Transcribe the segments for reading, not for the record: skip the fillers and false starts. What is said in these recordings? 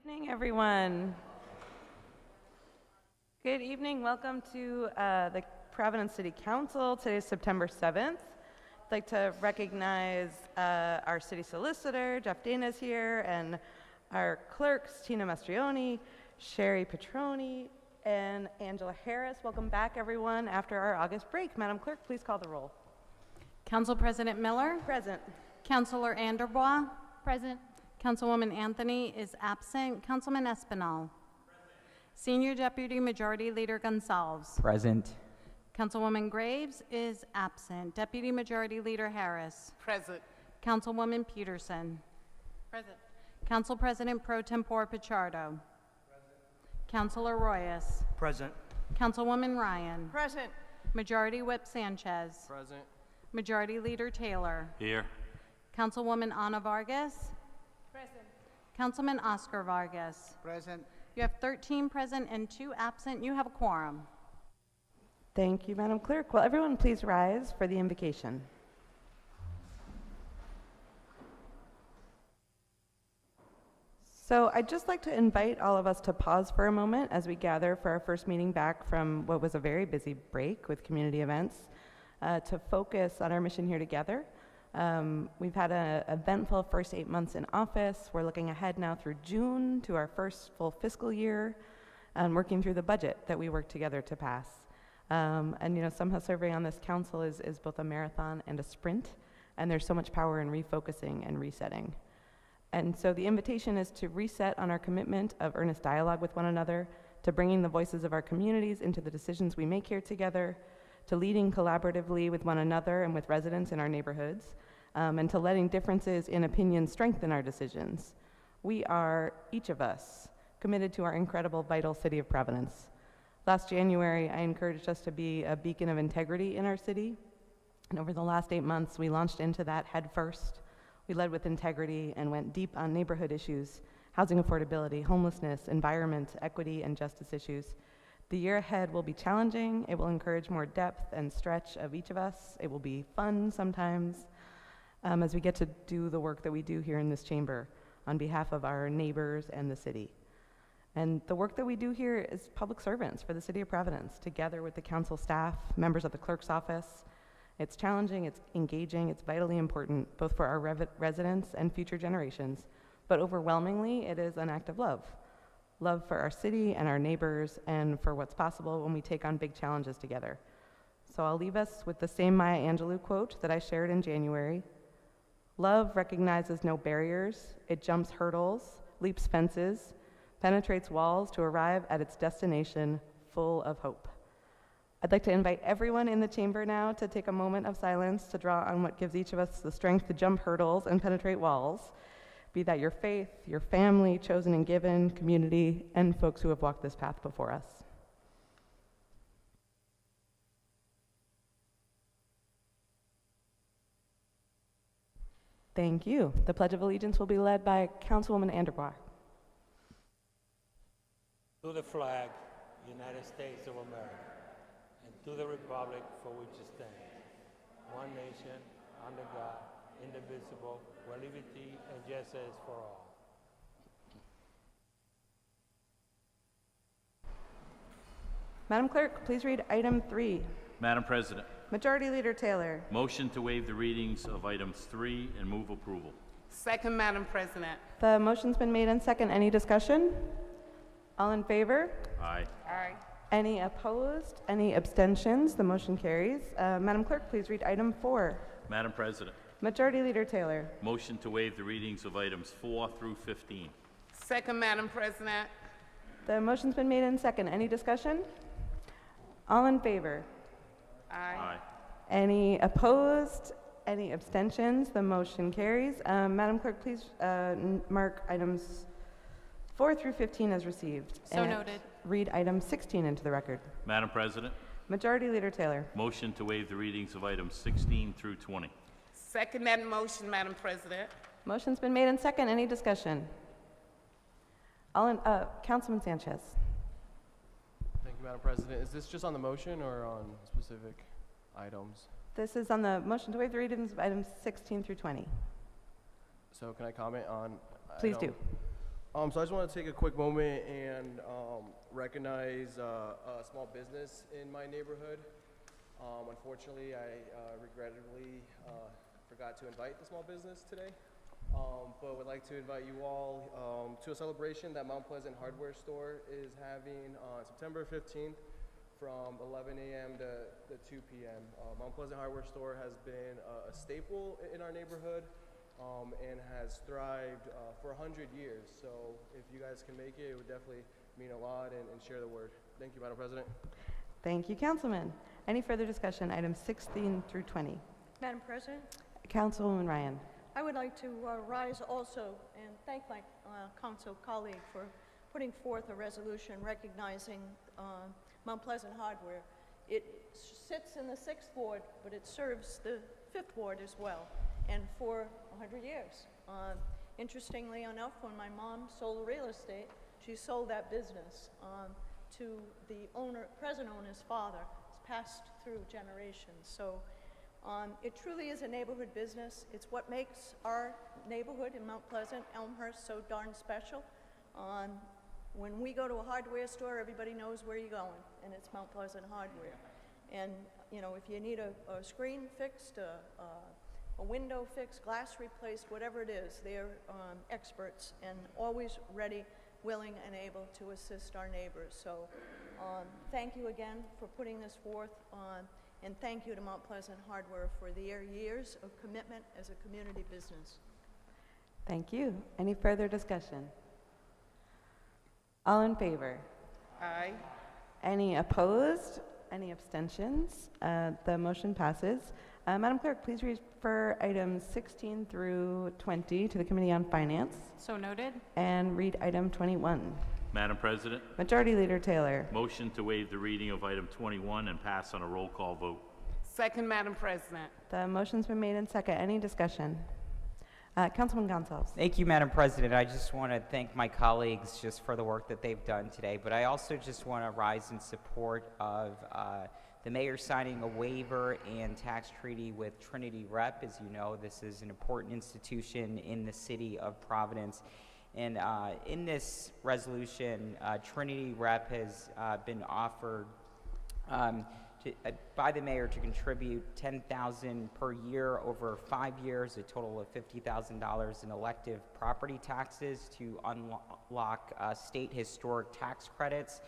Evening, everyone. Good evening. Welcome to the Providence City Council. Today is September 7th. I'd like to recognize our city solicitor, Jeff Dana's here, and our clerks, Tina Mastrioni, Sherry Petroni, and Angela Harris. Welcome back, everyone, after our August break. Madam Clerk, please call the roll. Council President Miller? Present. Councilor Anderbois? Present. Councilwoman Anthony is absent. Councilman Espinal? Senior Deputy Majority Leader Gonsalves? Present. Councilwoman Graves is absent. Deputy Majority Leader Harris? Present. Councilwoman Peterson? Present. Council President Pro Tempore Pichardo? Councilor Royas? Present. Councilwoman Ryan? Present. Majority Whip Sanchez? Present. Majority Leader Taylor? Here. Councilwoman Ana Vargas? Present. Councilman Oscar Vargas? Present. You have 13 present and 2 absent. You have a quorum. Thank you, Madam Clerk. Will everyone please rise for the invocation? So I'd just like to invite all of us to pause for a moment as we gather for our first meeting back from what was a very busy break with community events to focus on our mission here together. We've had an eventful first 8 months in office. We're looking ahead now through June to our first full fiscal year and working through the budget that we worked together to pass. And you know, somehow serving on this council is both a marathon and a sprint, and there's so much power in refocusing and resetting. And so the invitation is to reset on our commitment of earnest dialogue with one another, to bringing the voices of our communities into the decisions we make here together, to leading collaboratively with one another and with residents in our neighborhoods, and to letting differences in opinion strengthen our decisions. We are, each of us, committed to our incredible, vital city of Providence. Last January, I encouraged us to be a beacon of integrity in our city, and over the last 8 months, we launched into that head first. We led with integrity and went deep on neighborhood issues, housing affordability, homelessness, environment, equity, and justice issues. The year ahead will be challenging. It will encourage more depth and stretch of each of us. It will be fun sometimes as we get to do the work that we do here in this chamber on behalf of our neighbors and the city. And the work that we do here is public servants for the city of Providence, together with the council staff, members of the clerk's office. It's challenging, it's engaging, it's vitally important, both for our residents and future generations. But overwhelmingly, it is an act of love. Love for our city and our neighbors and for what's possible when we take on big challenges together. So I'll leave us with the same Maya Angelou quote that I shared in January. Love recognizes no barriers. It jumps hurdles, leaps fences, penetrates walls to arrive at its destination full of hope. I'd like to invite everyone in the chamber now to take a moment of silence to draw on what gives each of us the strength to jump hurdles and penetrate walls, be that your faith, your family, chosen and given, community, and folks who have walked this path before us. Thank you. The Pledge of Allegiance will be led by Councilwoman Anderbois. To the flag, United States of America, and to the republic for which it stands, one nation, under God, indivisible, with liberty and justice for all. Madam Clerk, please read item 3. Madam President, Majority Leader Taylor. motion to waive the readings of items 3 and move approval. Second, Madam President. The motion's been made and second. Any discussion? All in favor? Aye. Aye. Any opposed? Any abstentions? The motion carries. Madam Clerk, please read item 4. Madam President, Majority Leader Taylor. motion to waive the readings of items 4 through 15. Second, Madam President. The motion's been made and second. Any discussion? All in favor? Aye. Any opposed? Any abstentions? The motion carries. Madam Clerk, please mark items 4 through 15 as received. So and noted. Read item 16 into the record. Madam President, Majority Leader Taylor. motion to waive the readings of items 16 through 20. Second that motion, Madam President. Motion's been made and second. Any discussion? All in, Councilman Sanchez. Thank you, Madam President. Is this just on the motion or on specific items? This is on the motion to waive the readings of items 16 through 20. So can I comment on? Please do. So I just want to take a quick moment and recognize a small business in my neighborhood. Unfortunately, I regrettably forgot to invite the small business today, but would like to invite you all to a celebration that Mount Pleasant Hardware Store is having on September 15th from 11 a.m. to 2 p.m. Mount Pleasant Hardware Store has been a staple in our neighborhood. And has thrived for 100 years. So if you guys can make it, it would definitely mean a lot and share the word. Thank you, Madam President. Thank you, Councilman. Any further discussion? Items 16 through 20. Madam President, Councilwoman Ryan. I would like to rise also and thank my council colleague for putting forth a resolution recognizing Mount Pleasant Hardware. It sits in the 6th Ward, but it serves the 5th Ward as well, and for 100 years. Interestingly enough, when my mom sold real estate, she sold that business to the present owner's father. It's passed through generations. So it truly is a neighborhood business. It's what makes our neighborhood in Mount Pleasant, Elmhurst, so darn special. When we go to a hardware store, everybody knows where you're going, and it's Mount Pleasant Hardware. And you know, if you need a screen fixed, a window fixed, glass replaced, whatever it is, they're experts and always ready, willing, and able to assist our neighbors. So thank you again for putting this forth, and thank you to Mount Pleasant Hardware for their years of commitment as a community business. Thank you. Any further discussion? All in favor? Aye. Any opposed? Any abstentions? The motion passes. Madam Clerk, please refer items 16 through 20 to the Committee on Finance So noted. and read item 21. Madam President, Majority Leader Taylor. motion to waive the reading of item 21 and pass on a roll call vote. Second, Madam President. The motion's been made and second. Any discussion? Councilman Gonsalves. Thank you, Madam President. I just want to thank my colleagues just for the work that they've done today, but I also just want to rise in support of the mayor signing a waiver and tax treaty with Trinity Rep. As you know, this is an important institution in the city of Providence. And in this resolution, Trinity Rep has been offered by the mayor to contribute $10,000 per year over 5 years, a total of $50,000 in elective property taxes to unlock state historic tax credits.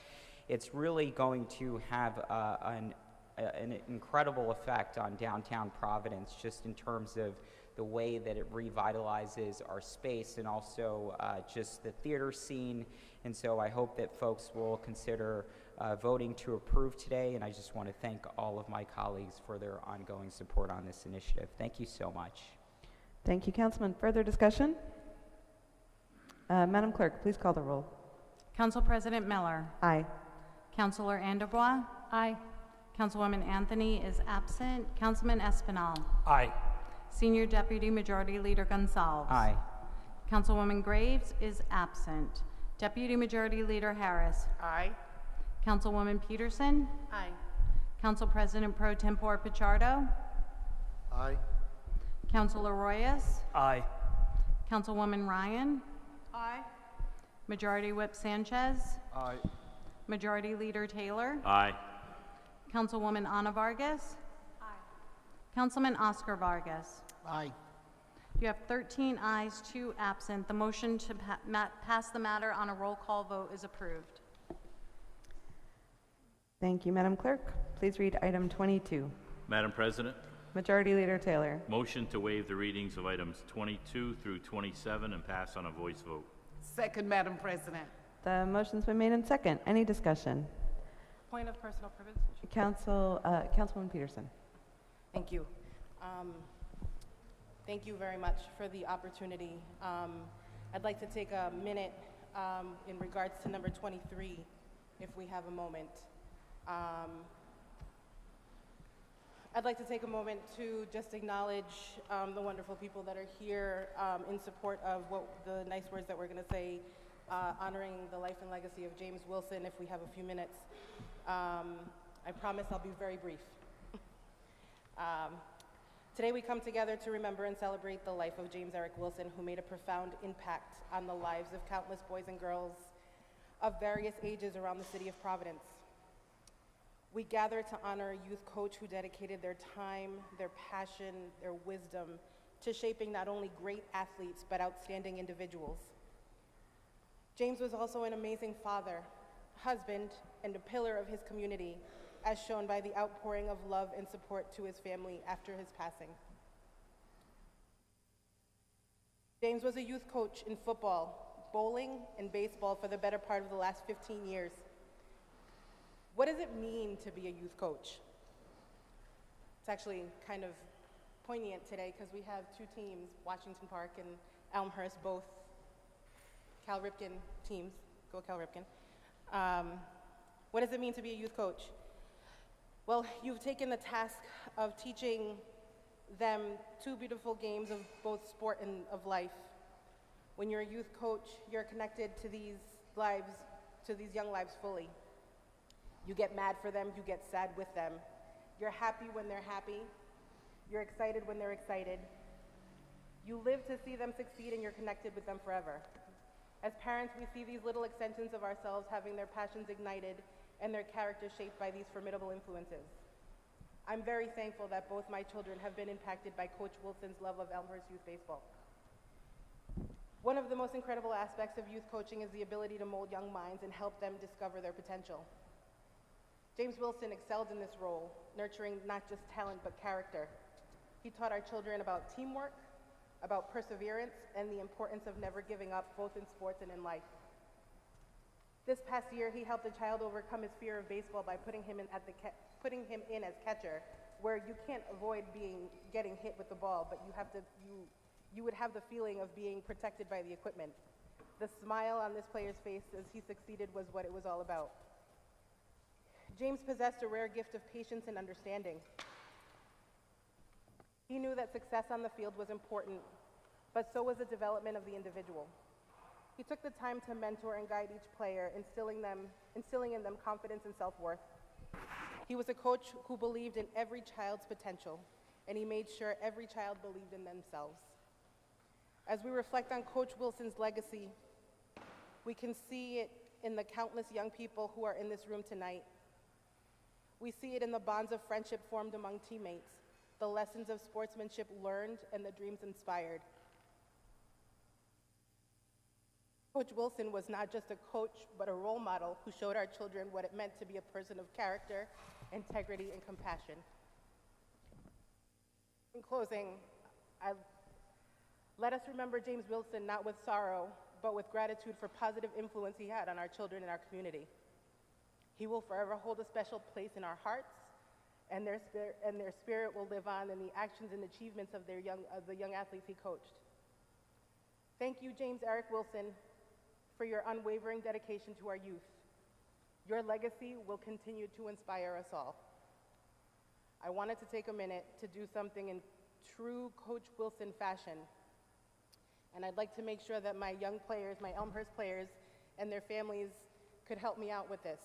It's really going to have an incredible effect on downtown Providence, just in terms of the way that it revitalizes our space and also just the theater scene. And so I hope that folks will consider voting to approve today, and I just want to thank all of my colleagues for their ongoing support on this initiative. Thank you so much. Thank you, Councilman. Further discussion? Madam Clerk, please call the roll. Council President Miller. Aye. Councilor Anderbois. Aye. Councilwoman Anthony is absent. Councilman Espinal. Aye. Senior Deputy Majority Leader Gonsalves. Aye. Councilwoman Graves is absent. Deputy Majority Leader Harris. Aye. Councilwoman Peterson. Aye. Council President Pro Tempore Pichardo. Aye. Councilor Royas. Aye. Councilwoman Ryan. Aye. Majority Whip Sanchez. Aye. Majority Leader Taylor. Aye. Councilwoman Ana Vargas. Aye. Councilman Oscar Vargas. Aye. You have 13 ayes, 2 absent. The motion to pass the matter on a roll call vote is approved. Thank you, Madam Clerk. Please read item 22. Madam President, Majority Leader Taylor. motion to waive the readings of items 22 through 27 and pass on a voice vote. Second, Madam President. The motion's been made and second. Any discussion? Point of personal privilege. Councilwoman Peterson. Thank you. Thank you very much for the opportunity. I'd like to take a minute in regards to number 23, if we have a moment. I'd like to take a moment to just acknowledge the wonderful people that are here in support of the nice words that we're going to say, honoring the life and legacy of James Wilson, if we have a few minutes. I promise I'll be very brief. Today we come together to remember and celebrate the life of James Eric Wilson, who made a profound impact on the lives of countless boys and girls of various ages around the city of Providence. We gather to honor a youth coach who dedicated their time, their passion, their wisdom to shaping not only great athletes, but outstanding individuals. James was also an amazing father, husband, and a pillar of his community, as shown by the outpouring of love and support to his family after his passing. James was a youth coach in football, bowling, and baseball for the better part of the last 15 years. What does it mean to be a youth coach? It's actually kind of poignant today because we have two teams, Washington Park and Elmhurst, both Cal Ripken teams. Go Cal Ripken. What does it mean to be a youth coach? Well, you've taken the task of teaching them two beautiful games of both sport and of life. When you're a youth coach, you're connected to these lives, to these young lives fully. You get mad for them, you get sad with them. You're happy when they're happy. You're excited when they're excited. You live to see them succeed and you're connected with them forever. As parents, we see these little extensions of ourselves having their passions ignited and their character shaped by these formidable influences. I'm very thankful that both my children have been impacted by Coach Wilson's love of Elmhurst youth baseball. One of the most incredible aspects of youth coaching is the ability to mold young minds and help them discover their potential. James Wilson excelled in this role, nurturing not just talent but character. He taught our children about teamwork, about perseverance, and the importance of never giving up, both in sports and in life. This past year, he helped a child overcome his fear of baseball by putting him in as catcher, where you can't avoid getting hit with the ball, but you would have the feeling of being protected by the equipment. The smile on this player's face as he succeeded was what it was all about. James possessed a rare gift of patience and understanding. He knew that success on the field was important, but so was the development of the individual. He took the time to mentor and guide each player, instilling in them confidence and self-worth. He was a coach who believed in every child's potential, and he made sure every child believed in themselves. As we reflect on Coach Wilson's legacy, we can see it in the countless young people who are in this room tonight. We see it in the bonds of friendship formed among teammates, the lessons of sportsmanship learned, and the dreams inspired. Coach Wilson was not just a coach, but a role model who showed our children what it meant to be a person of character, integrity, and compassion. In closing, let us remember James Wilson not with sorrow, but with gratitude for positive influence he had on our children and our community. He will forever hold a special place in our hearts, and their spirit will live on in the actions and achievements of the young athletes he coached. Thank you, James Eric Wilson, for your unwavering dedication to our youth. Your legacy will continue to inspire us all. I wanted to take a minute to do something in true Coach Wilson fashion, and I'd like to make sure that my young players, my Elmhurst players, and their families could help me out with this.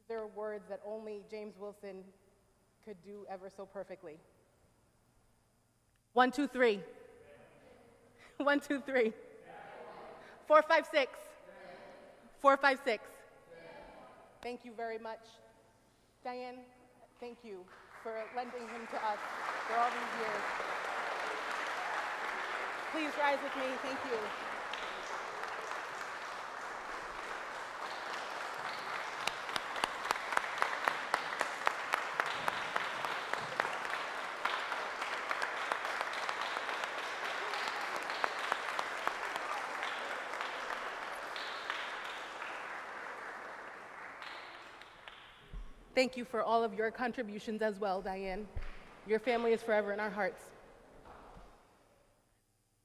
There are words that only James Wilson could do ever so perfectly. 1, 2, 3. 1, 2, 3. 4, 5, 6. 4, 5, 6. Thank you very much. Diane, thank you for lending him to us for all these years. Please rise with me. Thank you. Thank you for all of your contributions as well, Diane. Your family is forever in our hearts.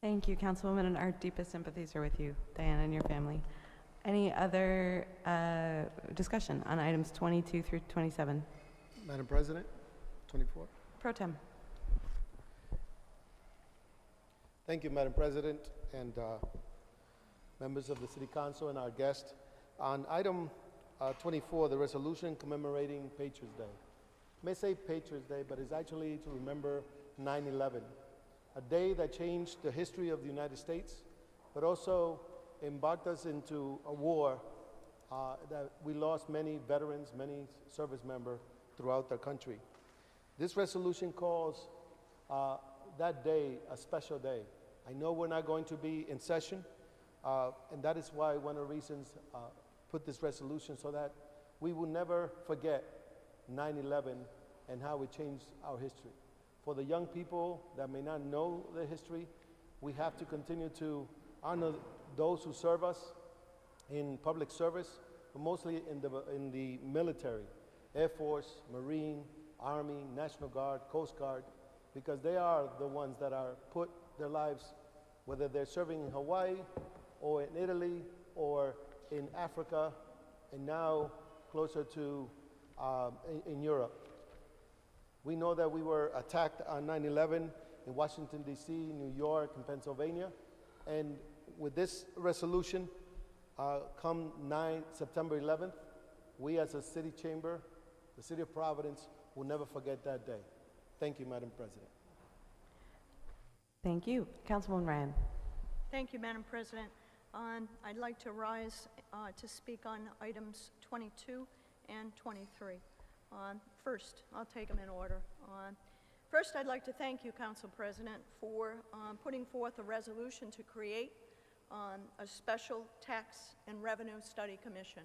Thank you, Councilwoman, and our deepest sympathies are with you, Diana, and your family. Any other discussion on items 22 through 27? Madam President, 24. Pro Tem. Thank you, Madam President, and members of the City Council and our guest. On item 24, the resolution commemorating Patriots' Day. may say Patriots Day, but it's actually to remember 9/11, a day that changed the history of the United States, but also embarked us into a war that we lost many veterans, many service members throughout the country. This resolution calls that day a special day. I know we're not going to be in session, and that is why one of the reasons put this resolution so that we will never forget 9/11 and how it changed our history. For the young people that may not know the history, we have to continue to honor those who serve us in public service, but mostly in the military, Air Force, Marine, Army, National Guard, Coast Guard, because they are the ones that are put their lives, whether they're serving in Hawaii or in Italy or in Africa, and now closer to in Europe. We know that we were attacked on 9/11 in Washington, D.C., New York, and Pennsylvania. And with this resolution, come September 11th, we as a city chamber, the city of Providence, will never forget that day. Thank you, Madam President. Thank you. Councilwoman Ryan. Thank you, Madam President. I'd like to rise to speak on items 22 and 23. First, I'll take them in order. First, I'd like to thank you, Council President, for putting forth a resolution to create a special tax and revenue study commission,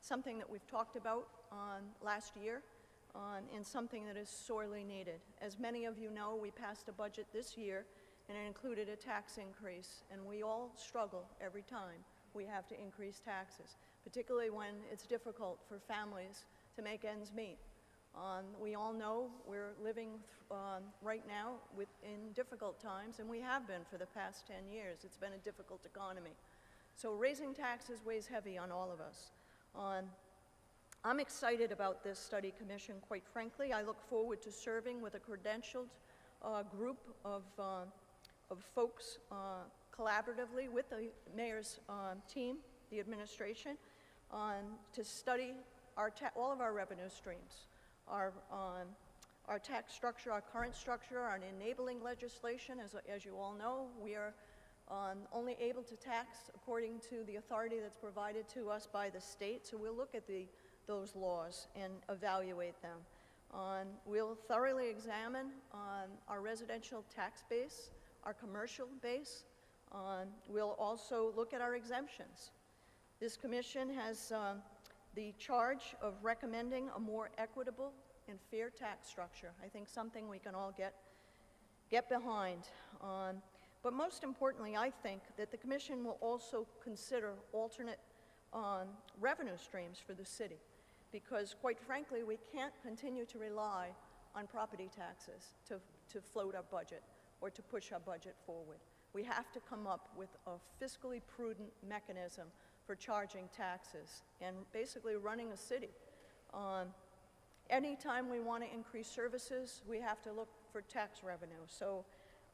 something that we've talked about last year and something that is sorely needed. As many of you know, we passed a budget this year and it included a tax increase, and we all struggle every time we have to increase taxes, particularly when it's difficult for families to make ends meet. We all know we're living right now in difficult times, and we have been for the past 10 years. It's been a difficult economy. So raising taxes weighs heavy on all of us. I'm excited about this study commission, quite frankly. I look forward to serving with a credentialed group of folks collaboratively with the mayor's team, the administration, to study all of our revenue streams, our tax structure, our current structure, our enabling legislation. As you all know, we are only able to tax according to the authority that's provided to us by the state, so we'll look at those laws and evaluate them. We'll thoroughly examine our residential tax base, our commercial base. We'll also look at our exemptions. This commission has the charge of recommending a more equitable and fair tax structure. I think something we can all get behind. But most importantly, I think that the commission will also consider alternate revenue streams for the city, because quite frankly, we can't continue to rely on property taxes to float our budget or to push our budget forward. We have to come up with a fiscally prudent mechanism for charging taxes and basically running a city. Anytime we want to increase services, we have to look for tax revenue. So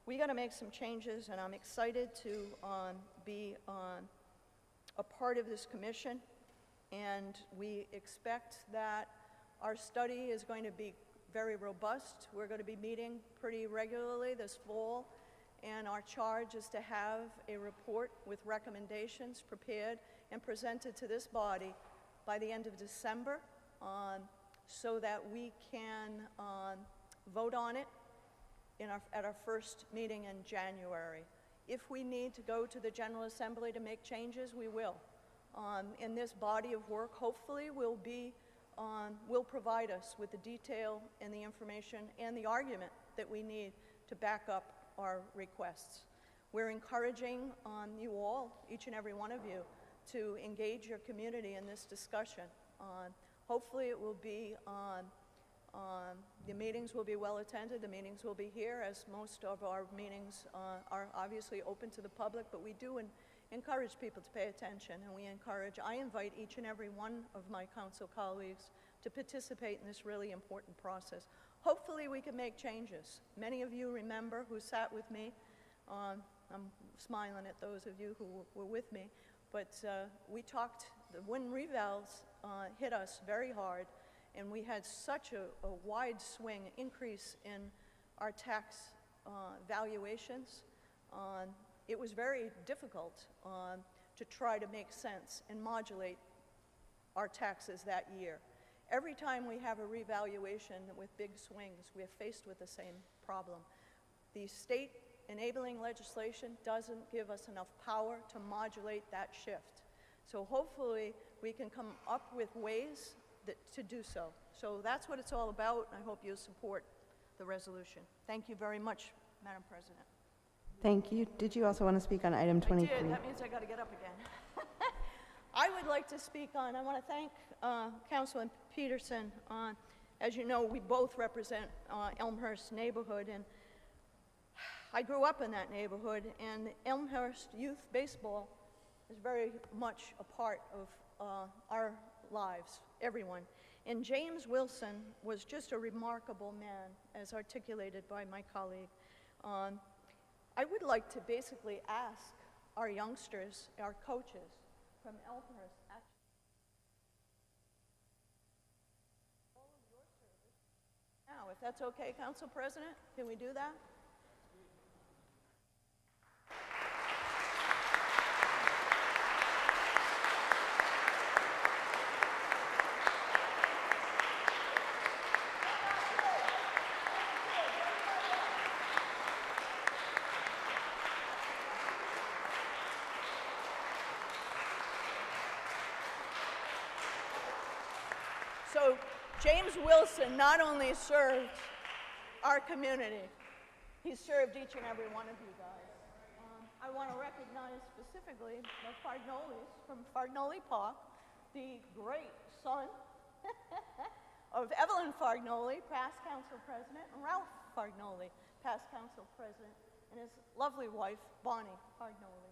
we got to make some changes, and I'm excited to be a part of this commission, and we expect that our study is going to be very robust. We're going to be meeting pretty regularly this fall, and our charge is to have a report with recommendations prepared and presented to this body by the end of December, so that we can vote on it at our first meeting in January. If we need to go to the General Assembly to make changes, we will. And this body of work hopefully will provide us with the detail and the information and the argument that we need to back up our requests. We're encouraging you all, each and every one of you, to engage your community in this discussion. Hopefully it will be the meetings will be well attended. The meetings will be here, as most of our meetings are obviously open to the public, but we do encourage people to pay attention, and I invite each and every one of my council colleagues to participate in this really important process. Hopefully we can make changes. Many of you remember who sat with me. I'm smiling at those of you who were with me, but we talked, the wind revals hit us very hard, and we had such a wide swing increase in our tax valuations. It was very difficult to try to make sense and modulate our taxes that year. Every time we have a revaluation with big swings, we are faced with the same problem. The state enabling legislation doesn't give us enough power to modulate that shift. So hopefully we can come up with ways to do so. So that's what it's all about. I hope you support the resolution. Thank you very much, Madam President. Thank you. Did you also want to speak on item 23? I did. That means I got to get up again. I would like to speak on, I want to thank Councilman Peterson. As you know, we both represent Elmhurst neighborhood, and I grew up in that neighborhood, and Elmhurst youth baseball is very much a part of our lives, everyone. And James Wilson was just a remarkable man, as articulated by my colleague. I would like to basically ask our youngsters, our coaches from Elmhurst, all of your service. Now, if that's okay, Council President, can we do that? So James Wilson not only served our community, he served each and every one of you guys. I want to recognize specifically the Fardnolis from Fardnoli Park, the great son of Evelyn Fardnoli, past council president, and Ralph Fardnoli, past council president, and his lovely wife, Bonnie Fardnoli.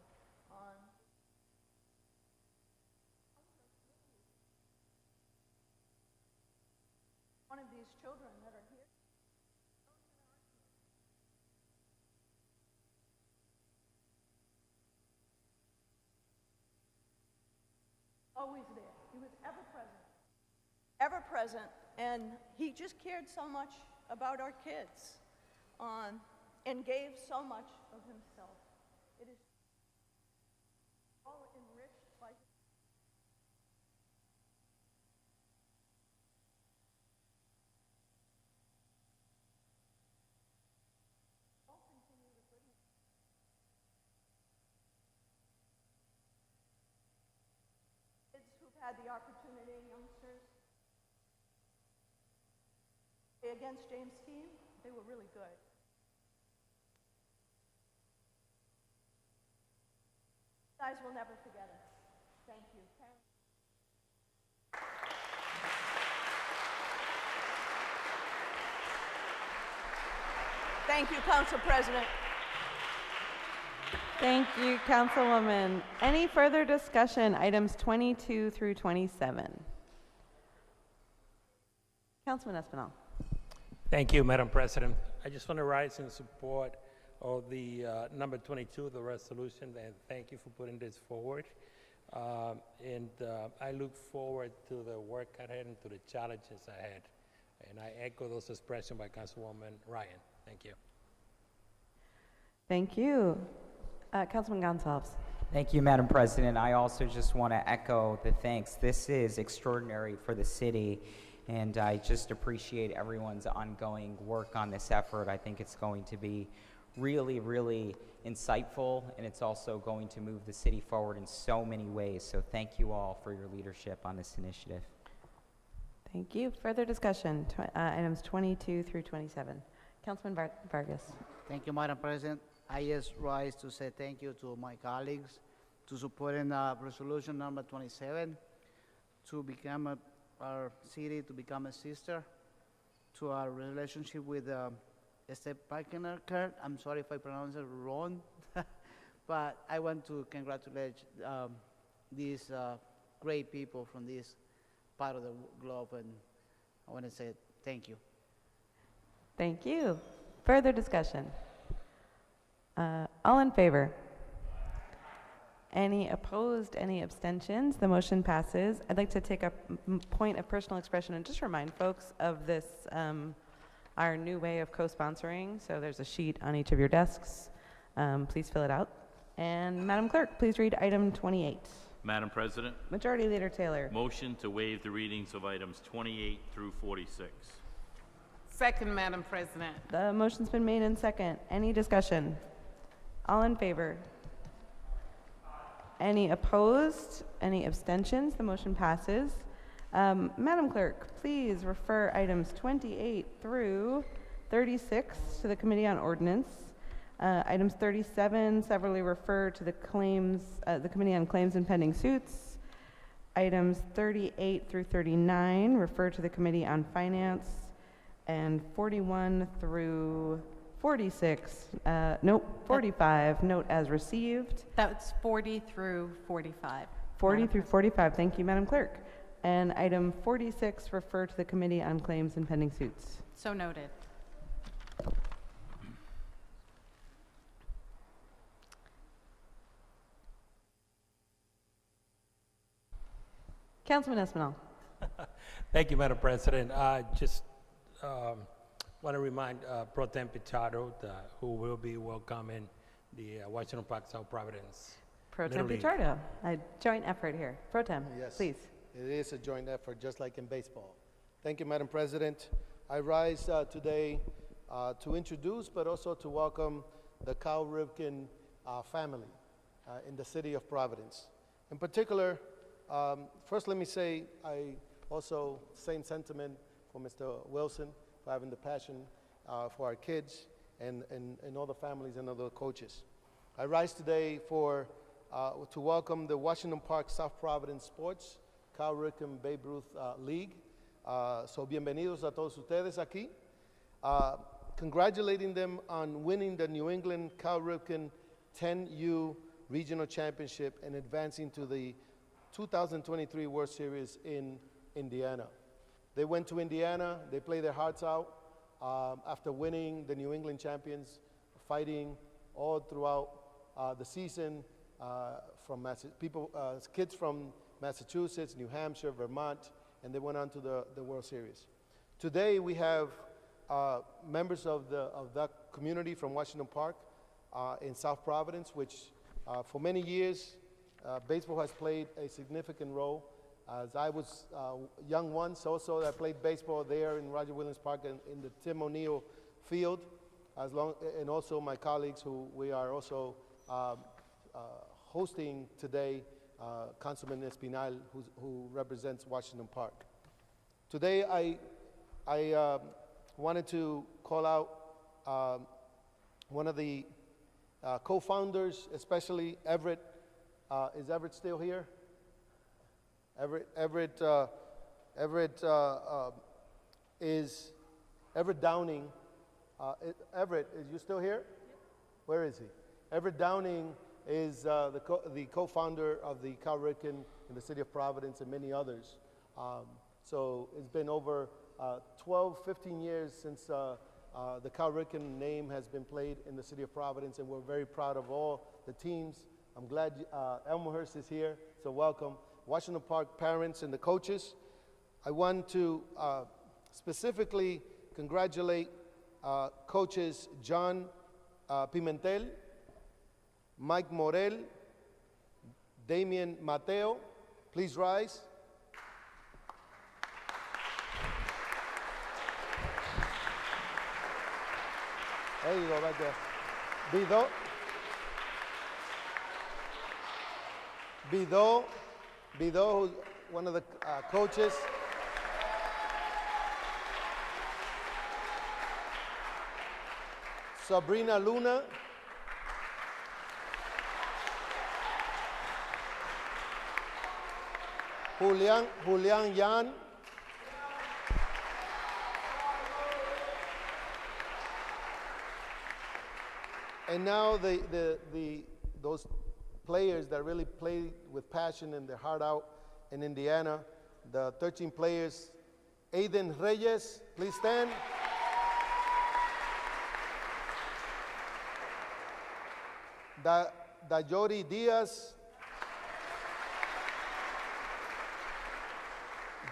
One of these children that are here. Always there. He was ever present. Ever present. And he just cared so much about our kids and gave so much of himself. It is all enriched by had the opportunity, youngsters, against James Keene, they were really good. You guys will never forget it. Thank you. Thank you, Council President. Thank you, Councilwoman. Any further discussion, items 22 through 27? Councilman Espinal. Thank you, Madam President. I just want to rise in support of the number 22, the resolution, and thank you for putting this forward. I look forward to the work ahead and to the challenges ahead. And I echo those expressions by Councilwoman Ryan. Thank you. Thank you. Councilman Gonsalves. Thank you, Madam President. I also just want to echo the thanks. This is extraordinary for the city, and I just appreciate everyone's ongoing work on this effort. I think it's going to be really, really insightful, and it's also going to move the city forward in so many ways. So thank you all for your leadership on this initiative. Thank you. Further discussion, items 22 through 27. Councilman Vargas. Thank you, Madam President. I just rise to say thank you to my colleagues to supporting resolution number 27 to become our city to become a sister to our relationship with Step Parkiner. I'm sorry if I pronounce it wrong, but I want to congratulate these great people from this part of the globe, and I want to say thank you. Thank you. Further discussion? All in favor? Any opposed? Any abstentions? The motion passes. I'd like to take a point of personal expression and just remind folks of this, our new way of co-sponsoring. So there's a sheet on each of your desks. Please fill it out. And Madam Clerk, please read item 28. Madam President, Majority Leader Taylor. motion to waive the readings of items 28 through 46. Second, Madam President. The motion's been made in second. Any discussion? All in favor? Any opposed? Any abstentions? The motion passes. Madam Clerk, please refer items 28 through 36 to the Committee on Ordinance. Items 37 severally refer to the Committee on Claims and Pending Suits. Items 38 through 39 refer to the Committee on Finance. And 41 through 46, 45, note as received. That's 40 through 45. 40 through 45, thank you, Madam Clerk. And item 46, refer to the Committee on Claims and Pending Suits. So noted. Councilman Espinal. Thank you, Madam President. I just want to remind Pro Tem Pichardo, who will be welcoming the Washington Park South Providence. Pro Tem Little League. Pichardo, a joint effort here. Pro Tem, Yes. please. It is a joint effort, just like in baseball. Thank you, Madam President. I rise today to introduce, but also to welcome the Cal Ripken family in the city of Providence. In particular, first let me say, I also, same sentiment for Mr. Wilson, for having the passion for our kids and all the families and other coaches. I rise today to welcome the Washington Park South Providence Sports Cal Ripken Babe Ruth League. So bienvenidos a todos ustedes aquí. Congratulating them on winning the New England Cal Ripken 10U Regional Championship and advancing to the 2023 World Series in Indiana. They went to Indiana, they played their hearts out after winning the New England champions, fighting all throughout the season from kids from Massachusetts, New Hampshire, Vermont, and they went on to the World Series. Today we have members of that community from Washington Park in South Providence, which for many years baseball has played a significant role. As I was young once also, I played baseball there in Roger Williams Park in the Tim O'Neill Field, and also my colleagues who we are also hosting today, Councilman Espinal, who represents Washington Park. Today I wanted to call out one of the co-founders, especially Everett. Is Everett still here? Everett Downing. Everett, is you still here? Where is he? Everett Downing is the co-founder of the Cal Ripken in the city of Providence and many others. So it's been over 12, 15 years since the Cal Ripken name has been played in the city of Providence, and we're very proud of all the teams. I'm glad Elmhurst is here, so welcome. Washington Park parents and the coaches. I want to specifically congratulate coaches John Pimentel, Mike Morel, Damian Mateo. Please rise. There you go, right there. Bido, who's one of the coaches. Sabrina Luna. Julian Yan. And now those players that really play with passion and their heart out in Indiana, the 13 players. Aiden Reyes, please stand. Dayori Diaz.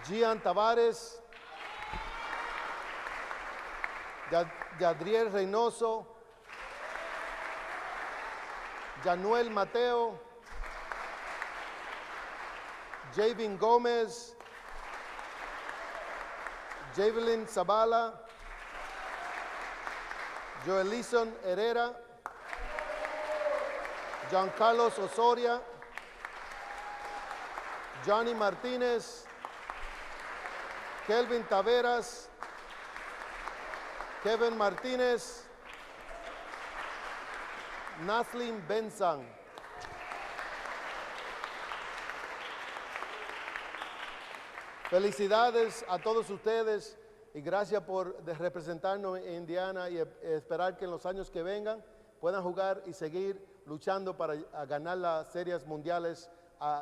Gian Tavares, Yadriel Reynoso, Januel Mateo, Javin Gomez, Javelin Zabala, Joelison Herrera, Giancarlos Osoria, Johnny Martinez, Kelvin Taveras, Kevin Martinez, Naslin Benzan. Felicidades a todos ustedes y gracias por representarnos en Indiana y esperar que en los años que vengan puedan jugar y seguir luchando para ganar las series mundiales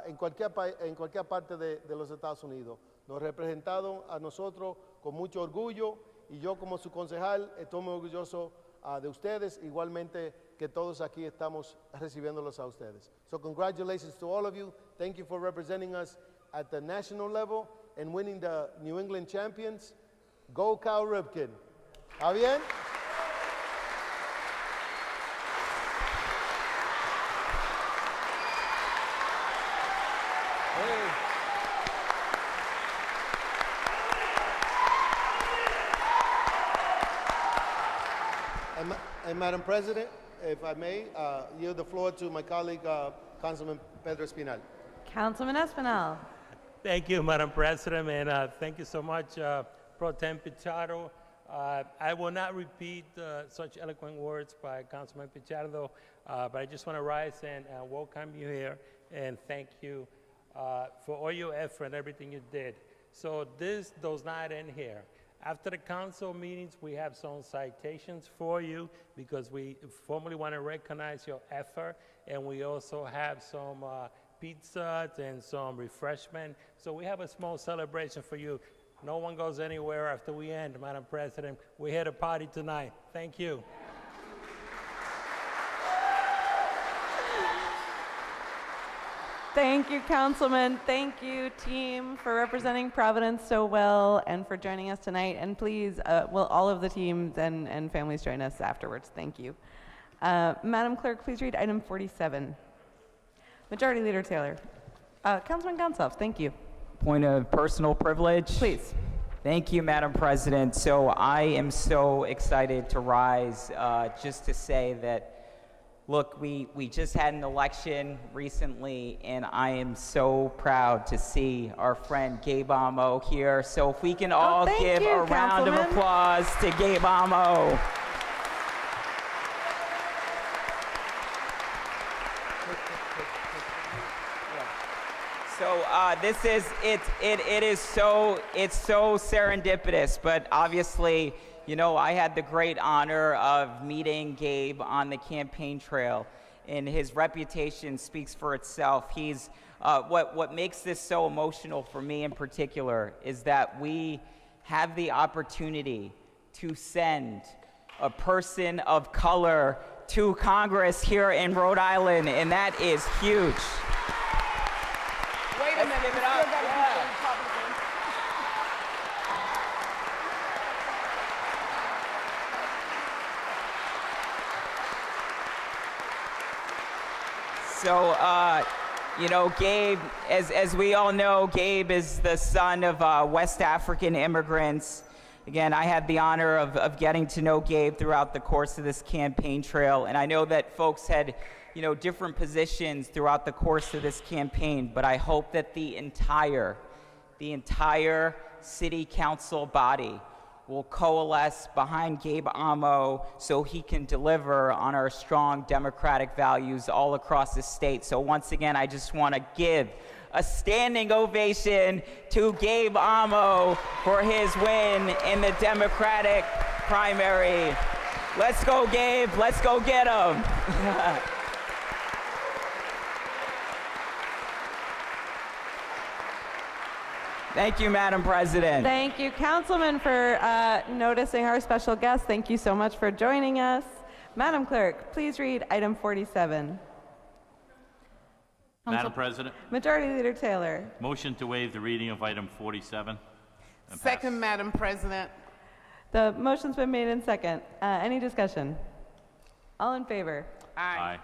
en cualquier parte de los Estados Unidos. Nos representaron a nosotros con mucho orgullo y yo como su concejal estoy muy orgulloso de ustedes, igualmente que todos aquí estamos recibiéndolos a ustedes. So congratulations to all of you. Thank you for representing us at the national level and winning the New England champions. Go Cal Ripken. ¿Está bien? And Madam President, if I may, yield the floor to my colleague, Councilman Pedro Espinal. Councilman Espinal. Thank you, Madam President, and thank you so much, Pro Tem Pichardo. I will not repeat such eloquent words by Councilman Pichardo, but I just want to rise and welcome you here and thank you for all your effort and everything you did. So this does not end here. After the council meetings, we have some citations for you because we formally want to recognize your effort, and we also have some pizzas and some refreshment. So we have a small celebration for you. No one goes anywhere after we end, Madam President. We're here to party tonight. Thank you. Thank you, Councilman. Thank you, team, for representing Providence so well and for joining us tonight. And please, will all of the teams and families join us afterwards? Thank you. Madam Clerk, please read item 47. Majority Leader Taylor. Councilman Gonsalves, thank you. Point of personal privilege. Please. Thank you, Madam President. So I am so excited to rise just to say that, look, we just had an election recently, and I am so proud to see our friend Gabe Amo here. So if we can all give a round of applause to Gabe Amo. So it's so serendipitous, but obviously, you know, I had the great honor of meeting Gabe on the campaign trail, and his reputation speaks for itself. He's what makes this so emotional for me in particular is that we have the opportunity to send a person of color to Congress here in Rhode Island, and that is huge. Wait a minute. Give it up. Yeah. So, you know, Gabe, as we all know, Gabe is the son of West African immigrants. Again, I had the honor of getting to know Gabe throughout the course of this campaign trail, and I know that folks had, you know, different positions throughout the course of this campaign, but I hope that the entire city council body will coalesce behind Gabe Amo so he can deliver on our strong democratic values all across the state. So once again, I just want to give a standing ovation to Gabe Amo for his win in the Democratic primary. Let's go, Gabe. Let's go get him. Thank you, Madam President. Thank you, Councilman, for noticing our special guest. Thank you so much for joining us. Madam Clerk, please read item 47. Madam President, Majority Leader Taylor. motion to waive the reading of item 47. and Second, pass. Madam President. The motion's been made in second. Any discussion? All in favor? Aye.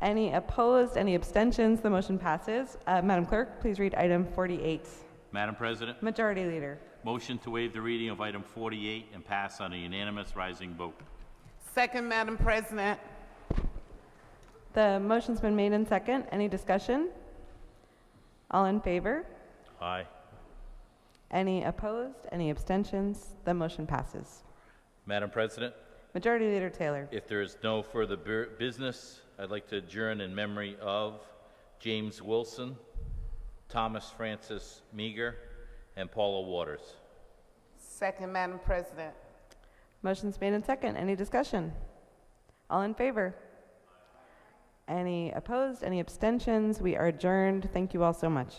Any opposed? Any abstentions? The motion passes. Madam Clerk, please read item 48. Madam President, Majority Leader. motion to waive the reading of item 48 and pass on a unanimous rising vote. Second, Madam President. The motion's been made in second. Any discussion? All in favor? Aye. Any opposed? Any abstentions? The motion passes. Madam President, Majority Leader Taylor. if there is no further business, I'd like to adjourn in memory of James Wilson, Thomas Francis Meager, and Paula Waters. Second, Madam President. Motion's made in second. Any discussion? All in favor? Any opposed? Any abstentions? We are adjourned. Thank you all so much.